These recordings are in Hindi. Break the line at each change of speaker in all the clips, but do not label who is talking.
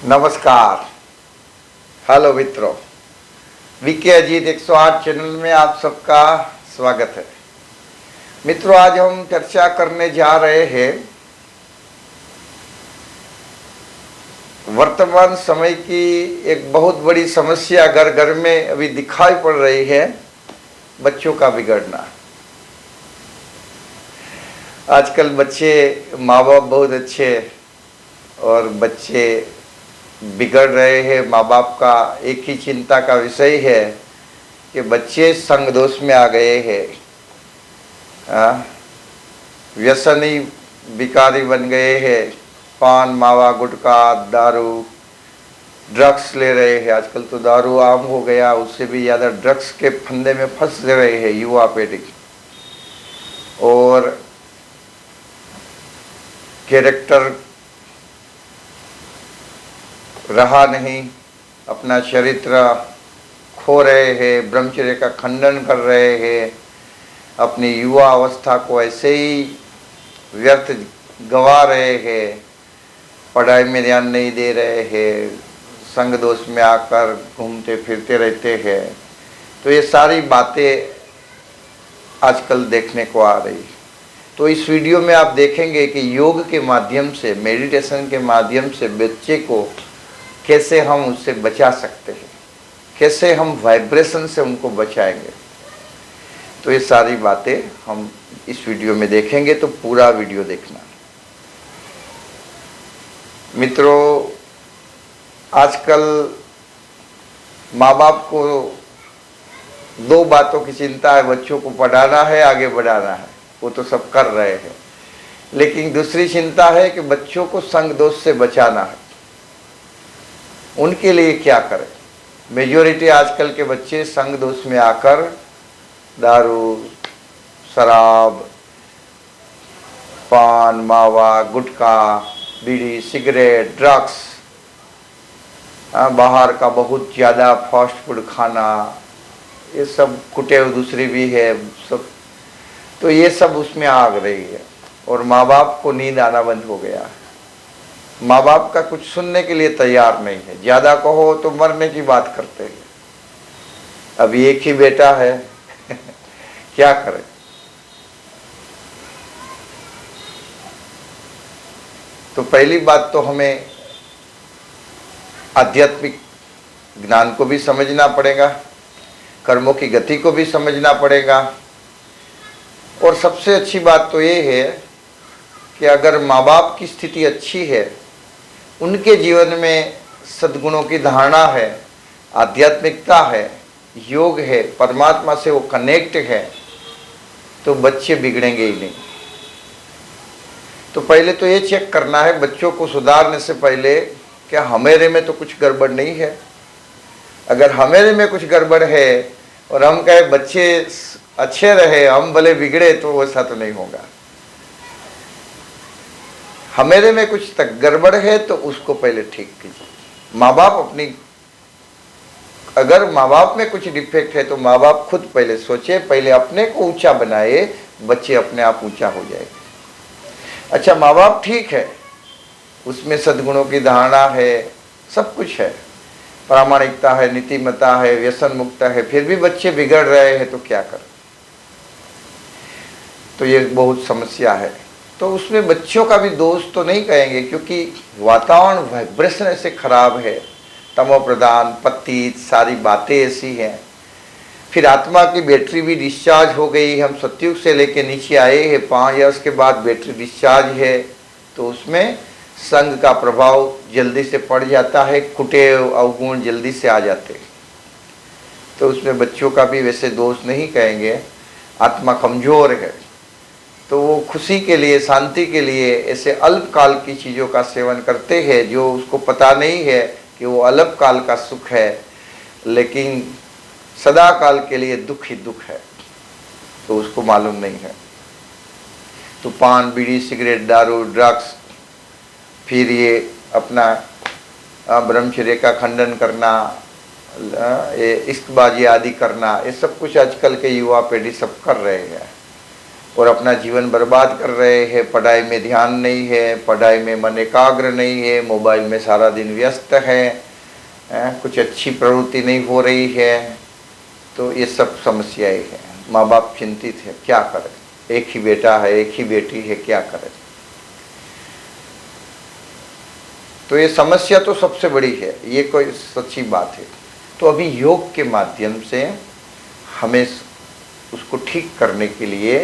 नमस्कार। हेलो मित्रों, वीके अजीत 108 चैनल में आप सबका स्वागत है। मित्रों, आज हम चर्चा करने जा रहे हैं वर्तमान समय की एक बहुत बड़ी समस्या घर घर में अभी दिखाई पड़ रही है, बच्चों का बिगड़ना। आजकल बच्चे, माँ बाप बहुत अच्छे और बच्चे बिगड़ रहे हैं। माँ बाप का एक ही चिंता का विषय है कि बच्चे संग दोष में आ गए हैं, व्यसनी भिखारी बन गए हैं, पान मावा गुटखा दारू ड्रग्स ले रहे हैं। आजकल तो दारू आम हो गया, उससे भी ज़्यादा ड्रग्स के फंदे में फंस रहे हैं युवा पीढ़ी। और कैरेक्टर रहा नहीं, अपना चरित्र खो रहे हैं, ब्रह्मचर्य का खंडन कर रहे हैं, अपनी युवा अवस्था को ऐसे ही व्यर्थ गंवा रहे हैं, पढ़ाई में ध्यान नहीं दे रहे हैं, संग दोष में आकर घूमते फिरते रहते हैं। तो ये सारी बातें आजकल देखने को आ रही। तो इस वीडियो में आप देखेंगे कि योग के माध्यम से, मेडिटेशन के माध्यम से बच्चे को कैसे हम उससे बचा सकते हैं, कैसे हम वाइब्रेशन से उनको बचाएंगे। तो ये सारी बातें हम इस वीडियो में देखेंगे, तो पूरा वीडियो देखना। मित्रों, आजकल माँ बाप को दो बातों की चिंता है, बच्चों को पढ़ाना है, आगे बढ़ाना है, वो तो सब कर रहे हैं। लेकिन दूसरी चिंता है कि बच्चों को संग दोष से बचाना है। उनके लिए क्या करें? मेजॉरिटी आजकल के बच्चे संग दोष में आकर दारू, शराब, पान मावा गुटखा, बीड़ी सिगरेट, ड्रग्स, बाहर का बहुत ज़्यादा फास्ट फूड खाना, ये सब कुटे हुए दूसरी भी है सब। तो ये सब उसमें आग रही है और माँ बाप को नींद आना बंद हो गया है। माँ बाप का कुछ सुनने के लिए तैयार नहीं है, ज़्यादा कहो तो मरने की बात करते हैं। अभी एक ही बेटा है क्या करें? तो पहली बात तो हमें आध्यात्मिक ज्ञान को भी समझना पड़ेगा, कर्मों की गति को भी समझना पड़ेगा। और सबसे अच्छी बात तो ये है कि अगर माँ बाप की स्थिति अच्छी है, उनके जीवन में सद्गुणों की धारणा है, आध्यात्मिकता है, योग है, परमात्मा से वो कनेक्ट है, तो बच्चे बिगड़ेंगे ही नहीं। तो पहले तो ये चेक करना है बच्चों को सुधारने से पहले, क्या हमेरे में तो कुछ गड़बड़ नहीं है। अगर हमेरे में कुछ गड़बड़ है और हम कहे बच्चे अच्छे रहे, हम भले बिगड़े, तो वैसा तो नहीं होगा। हमेरे में कुछ तक गड़बड़ है तो उसको पहले ठीक कीजिए। माँ बाप अपनी, अगर माँ बाप में कुछ डिफेक्ट है तो माँ बाप खुद पहले सोचे, पहले अपने को ऊंचा बनाए, बच्चे अपने आप ऊंचा हो जाएंगे। अच्छा, माँ बाप ठीक है, उसमें सद्गुणों की धारणा है, सब कुछ है, प्रामाणिकता है, नीतिमत्ता है, व्यसन मुक्त है, फिर भी बच्चे बिगड़ रहे हैं, तो क्या करें? तो ये बहुत समस्या है। तो उसमें बच्चों का भी दोष तो नहीं कहेंगे, क्योंकि वातावरण, वाइब्रेशन ऐसे खराब है, तमो प्रधान, पतित, सारी बातें ऐसी हैं। फिर आत्मा की बैटरी भी डिस्चार्ज हो गई। हम सतयुग से लेके नीचे आए हैं, 5 इयर्स के बाद बैटरी डिस्चार्ज है, तो उसमें संग का प्रभाव जल्दी से पड़ जाता है, कुटे अवगुण जल्दी से आ जाते हैं। तो उसमें बच्चों का भी वैसे दोष नहीं कहेंगे। आत्मा कमज़ोर है, तो वो खुशी के लिए, शांति के लिए ऐसे अल्पकाल की चीज़ों का सेवन करते हैं, जो उसको पता नहीं है कि वो अल्पकाल का सुख है, लेकिन सदा काल के लिए दुख ही दुख है, तो उसको मालूम नहीं है। तो पान बीड़ी सिगरेट दारू ड्रग्स, फिर ये अपना ब्रह्मचर्य का खंडन करना, इश्कबाजी आदि करना, ये सब कुछ आजकल के युवा पीढ़ी सब कर रहे हैं। और अपना जीवन बर्बाद कर रहे हैं। पढ़ाई में ध्यान नहीं है, पढ़ाई में मन एकाग्र नहीं है, मोबाइल में सारा दिन व्यस्त है, कुछ अच्छी प्रवृत्ति नहीं हो रही है। तो ये सब समस्याएं हैं। माँ बाप चिंतित है, क्या करें, एक ही बेटा है, एक ही बेटी है, क्या करें। तो ये समस्या तो सबसे बड़ी है, ये कोई सच्ची बात है। तो अभी योग के माध्यम से हमें उसको ठीक करने के लिए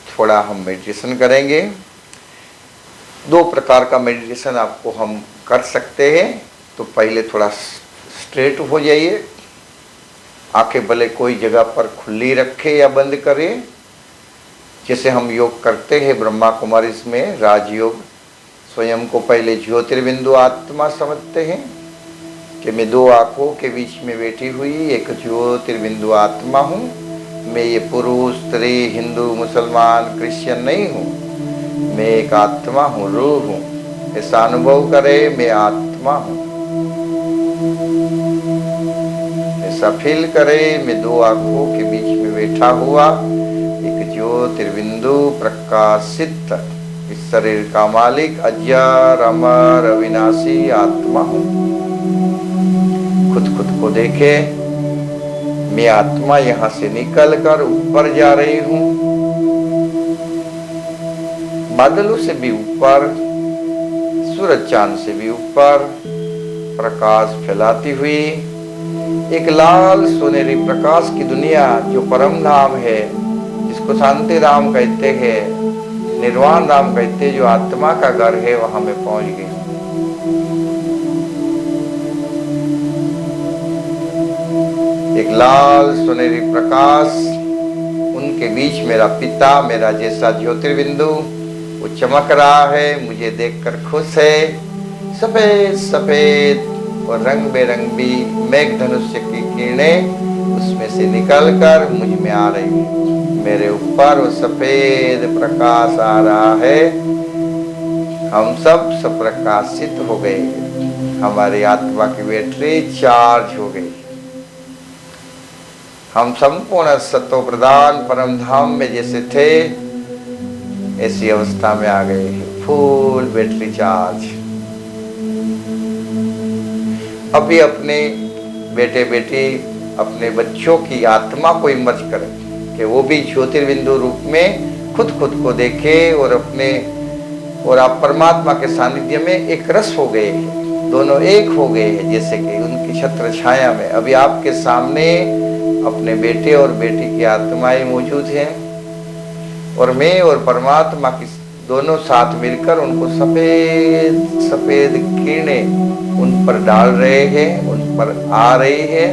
थोड़ा हम मेडिटेशन करेंगे। 2 प्रकार का मेडिटेशन आपको हम कर सकते हैं। तो पहले थोड़ा स्ट्रेट हो जाइए, आंखें भले कोई जगह पर खुली रखे या बंद करें। जैसे हम योग करते हैं ब्रह्मा कुमारी में राजयोग, स्वयं को पहले ज्योतिर्बिंदु आत्मा समझते हैं कि मैं 2 आँखों के बीच में बैठी हुई एक ज्योतिर्बिंदु आत्मा हूँ। मैं ये पुरुष, स्त्री, हिंदू, मुसलमान, क्रिश्चियन नहीं हूँ, मैं एक आत्मा हूँ, रूह हूँ। ऐसा अनुभव करे मैं आत्मा हूँ, ऐसा फील करे मैं 2 आँखों के बीच में बैठा हुआ एक ज्योतिर्बिंदु प्रकाशित इस शरीर का मालिक अजर अमर अविनाशी आत्मा हूँ। खुद को देखे, मैं आत्मा यहाँ से निकलकर ऊपर जा रही हूँ, बादलों से भी ऊपर, सूरज चांद से भी ऊपर प्रकाश फैलाती हुई एक लाल सुनहरी प्रकाश की दुनिया जो परम धाम है, जिसको शांति धाम कहते हैं, निर्वाण धाम कहते हैं, जो आत्मा का घर है, वहां मैं पहुंच गई। एक लाल सुनहरी प्रकाश, उनके बीच मेरा पिता, मेरा जैसा ज्योतिर्बिंदु वो चमक रहा है, मुझे देखकर खुश है। सफेद सफेद और रंग बेरंगी मेघ धनुष्य की किरणें उसमें से निकलकर मुझ में आ रही है। मेरे ऊपर वो सफेद प्रकाश आ रहा है। हम सब प्रकाशित हो गए, हमारी आत्मा की बैटरी चार्ज हो गई। हम संपूर्ण सत्व प्रदान परम धाम में जैसे थे ऐसी अवस्था में आ गए, फुल बैटरी चार्ज। अभी अपने बेटे बेटी, अपने बच्चों की आत्मा को इमर्ज करें कि वो भी ज्योतिर्बिंदु रूप में खुद को देखे और आप परमात्मा के सानिध्य में एक रस हो गए हैं, दोनों एक हो गए हैं, जैसे कि उनकी छत्र छाया में अभी आपके सामने अपने बेटे और बेटी की आत्माएं मौजूद हैं, और मैं और परमात्मा की दोनों साथ मिलकर उनको सफेद सफेद किरणें उन पर डाल रहे हैं, उन पर आ रही है,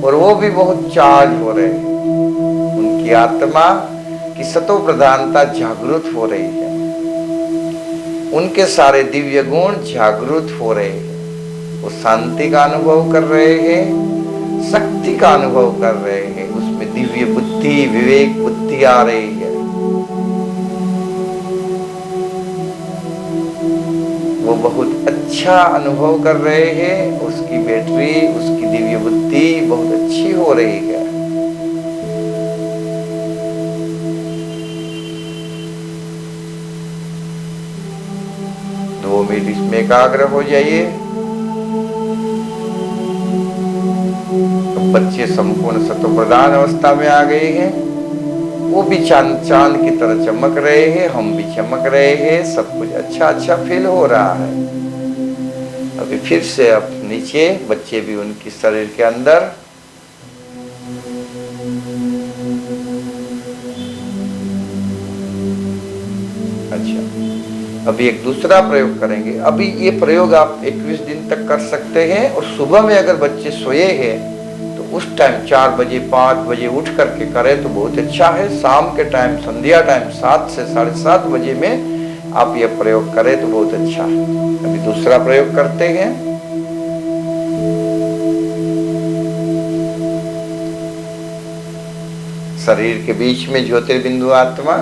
और वो भी बहुत चार्ज हो रहे हैं। उनकी आत्मा की सतो प्रधानता जागृत हो रही है, उनके सारे दिव्य गुण जागृत हो रहे हैं। वो शांति का अनुभव कर रहे हैं, शक्ति का अनुभव कर रहे हैं, उसमें दिव्य बुद्धि, विवेक बुद्धि आ रही है। वो बहुत अच्छा अनुभव कर रहे हैं, उसकी बैटरी, उसकी दिव्य बुद्धि बहुत अच्छी हो रही है। दो मिनट इसमें एकाग्र हो जाइए। तो बच्चे संपूर्ण सत्व प्रधान अवस्था में आ गए हैं, वो भी चांद की तरह चमक रहे हैं, हम भी चमक रहे हैं, सब कुछ अच्छा फील हो रहा है। अभी फिर से अब नीचे, बच्चे भी उनकी शरीर के अंदर। अच्छा, अभी एक दूसरा प्रयोग करेंगे। अभी ये प्रयोग आप 21 दिन तक कर सकते हैं, और सुबह में अगर बच्चे सोए हैं उस टाइम 4 बजे 5 बजे उठ करके करें तो बहुत अच्छा है। शाम के टाइम, संध्या टाइम 7 से 7:30 बजे में आप ये प्रयोग करें तो बहुत अच्छा है। अभी दूसरा प्रयोग करते हैं। शरीर के बीच में ज्योतिर्बिंदु आत्मा,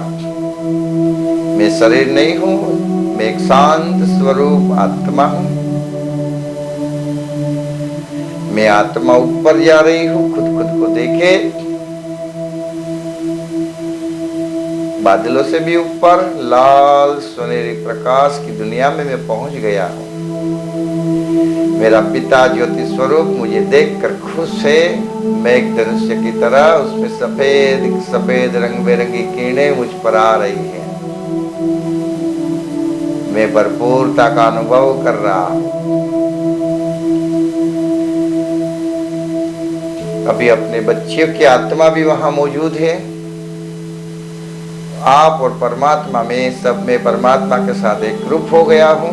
मैं शरीर नहीं हूं, मैं एक शांत स्वरूप आत्मा हूं। मैं आत्मा ऊपर जा रही हूँ, खुद को देखे। बादलों से भी ऊपर लाल सुनहरे प्रकाश की दुनिया में मैं पहुंच गया हूं। मेरा पिता ज्योति स्वरूप मुझे देखकर खुश है। मैं एक धनुष्य की तरह, उसमें सफेद सफेद रंग बिरंगी किरणें मुझ पर आ रही हैं। मैं भरपूरता का अनुभव कर रहा हूं। अभी अपने बच्चियों की आत्मा भी वहां मौजूद है। आप और परमात्मा में, सब में परमात्मा के साथ एक ग्रुप हो गया हूं।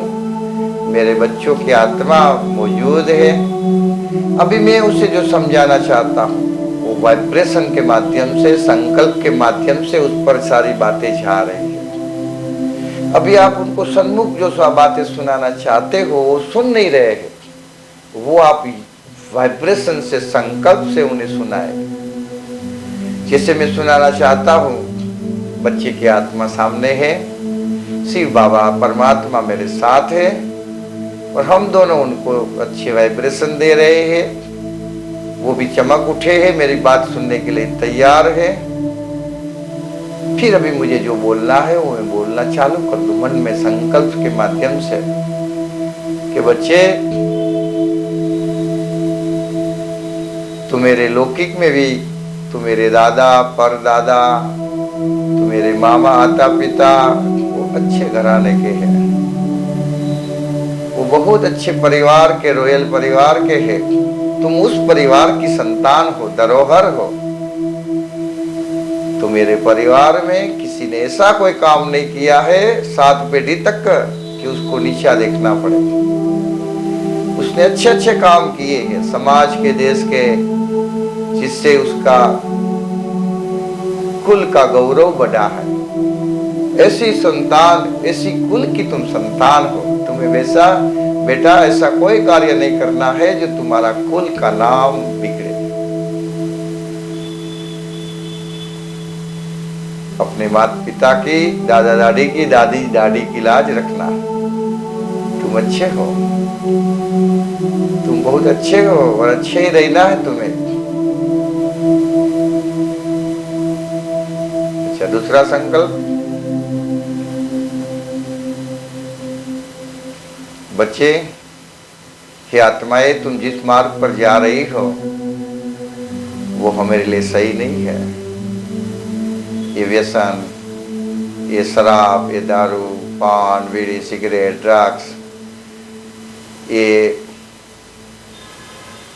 मेरे बच्चों की आत्मा मौजूद है। अभी मैं उसे जो समझाना चाहता हूं वो वाइब्रेशन के माध्यम से, संकल्प के माध्यम से उस पर सारी बातें जा रही है। अभी आप उनको सन्मुख जो सा बातें सुनाना चाहते हो वो सुन नहीं रहे हैं। वो आप वाइब्रेशन से, संकल्प से उन्हें सुनाए। जैसे मैं सुनाना चाहता हूं, बच्चे की आत्मा सामने है, शिव बाबा परमात्मा मेरे साथ है और हम दोनों उनको अच्छे वाइब्रेशन दे रहे हैं। वो भी चमक उठे हैं, मेरी बात सुनने के लिए तैयार है। फिर अभी मुझे जो बोलना है वो मैं बोलना चालू कर दूं मन में संकल्प के माध्यम से कि बच्चे, तू मेरे लौकिक में भी, तू मेरे दादा परदादा, तू मेरे मामा आता पिता वो अच्छे घराने के हैं, वो बहुत अच्छे परिवार के, रॉयल परिवार के हैं। तुम उस परिवार की संतान हो, धरोहर हो। तो मेरे परिवार में किसी ने ऐसा कोई काम नहीं किया है 7 पीढ़ी तक कि उसको नीचा देखना पड़े। उसने अच्छे अच्छे काम किए हैं समाज के, देश के, जिससे उसका कुल का गौरव बढ़ा है। ऐसी संतान, ऐसी कुल की तुम संतान हो। तुम्हें वैसा बेटा ऐसा कोई कार्य नहीं करना है जो तुम्हारा कुल का नाम बिगड़े। अपने माता पिता की, दादा दादी की, दादी दादी की लाज रखना। तुम अच्छे हो, तुम बहुत अच्छे हो और अच्छे ही रहना है तुम्हें। अच्छा, दूसरा संकल्प, बच्चे हे आत्माएं, तुम जिस मार्ग पर जा रही हो वो हमारे लिए सही नहीं है। ये व्यसन, ये शराब, ये दारू, पान, बीड़ी, सिगरेट, ड्रग्स, ये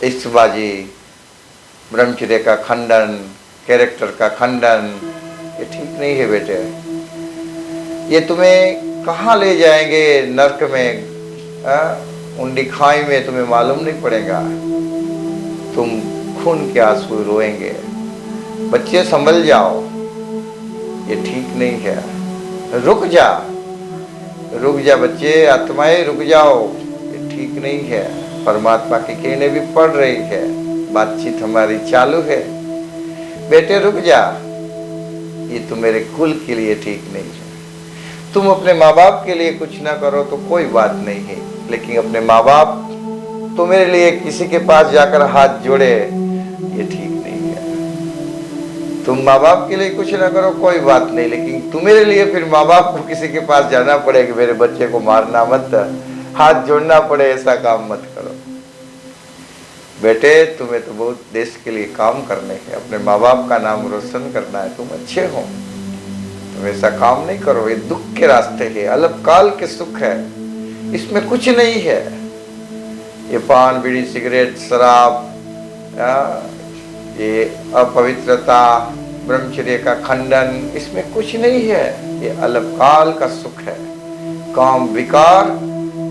इश्कबाजी, ब्रह्मचर्य का खंडन, कैरेक्टर का खंडन, ये ठीक नहीं है बेटे। ये तुम्हें कहाँ ले जाएंगे? नर्क में, उंडी खाई में तुम्हें मालूम नहीं पड़ेगा। तुम खून के आंसू रोएंगे। बच्चे संभल जाओ, ये ठीक नहीं है। रुक जा, रुक जा बच्चे, आत्माएं रुक जाओ, ये ठीक नहीं है। परमात्मा की किरणें भी पड़ रही है, बातचीत हमारी चालू है। बेटे रुक जा, ये तो मेरे कुल के लिए ठीक नहीं है। तुम अपने माँ बाप के लिए कुछ ना करो तो कोई बात नहीं है, लेकिन अपने माँ बाप तो मेरे लिए किसी के पास जाकर हाथ जोड़े, ये ठीक नहीं है। तुम माँ बाप के लिए कुछ ना करो कोई बात नहीं, लेकिन तुम मेरे लिए फिर माँ बाप को किसी के पास जाना पड़े कि मेरे बच्चे को मारना मत, हाथ जोड़ना पड़े, ऐसा काम मत करो। बेटे तुम्हें तो बहुत देश के लिए काम करने हैं, अपने माँ बाप का नाम रोशन करना है, तुम अच्छे हो, तुम ऐसा काम नहीं करो। ये दुख के रास्ते है, अल्पकाल के सुख है, इसमें कुछ नहीं है। ये पान बीड़ी सिगरेट शराब, ये अपवित्रता, ब्रह्मचर्य का खंडन, इसमें कुछ नहीं है। ये अल्पकाल का सुख है। काम विकार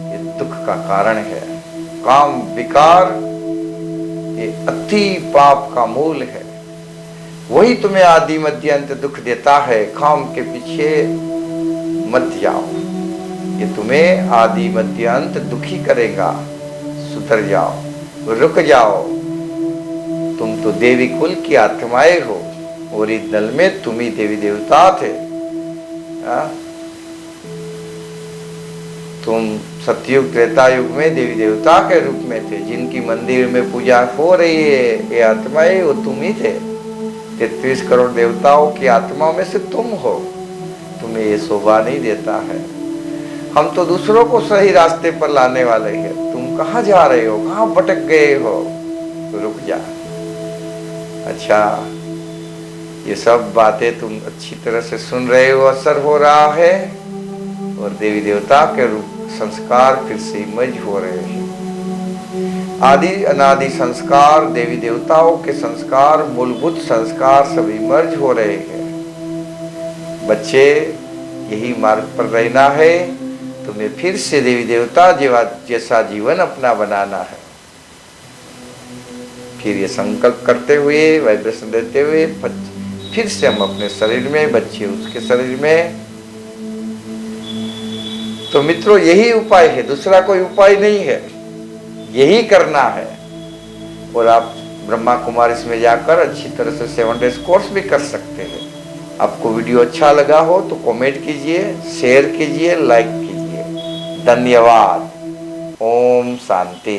ये दुख का कारण है। काम विकार ये अति पाप का मूल है। वही तुम्हें आदि मध्य अंत दुख देता है। काम के पीछे मत जाओ, ये तुम्हें आदि मध्य अंत दुखी करेगा। सुधर जाओ, रुक जाओ। तुम तो देवी कुल की आत्माएं हो, ओरिजिनल में तुम ही देवी देवता थे। तुम सतयुग त्रेता युग में देवी देवता के रूप में थे, जिनकी मंदिर में पूजा हो रही है ये आत्माएं, वो तुम ही थे। 33 करोड़ देवताओं की आत्माओं में से तुम हो। तुम्हें ये शोभा नहीं देता है। हम तो दूसरों को सही रास्ते पर लाने वाले हैं। तुम कहाँ जा रहे हो, कहाँ भटक गए हो, तो रुक जा। अच्छा, ये सब बातें तुम अच्छी तरह से सुन रहे हो, असर हो रहा है, और देवी देवता के रूप संस्कार फिर से इमर्ज हो रहे हैं। आदि अनादि संस्कार, देवी देवताओं के संस्कार, मूलभूत संस्कार सब इमर्ज हो रहे हैं। बच्चे, यही मार्ग पर रहना है। तुम्हें फिर से देवी देवता जैसा जीवन अपना बनाना है। फिर ये संकल्प करते हुए, वाइब्रेशन देते हुए, फिर से हम अपने शरीर में, बच्चे उसके शरीर में। तो मित्रों, यही उपाय है, दूसरा कोई उपाय नहीं है, यही करना है। और आप ब्रह्मा कुमारी में जाकर अच्छी तरह से 7 डेज कोर्स भी कर सकते हैं। आपको वीडियो अच्छा लगा हो तो कमेंट कीजिए, शेयर कीजिए, लाइक कीजिए। धन्यवाद। ओम शांति।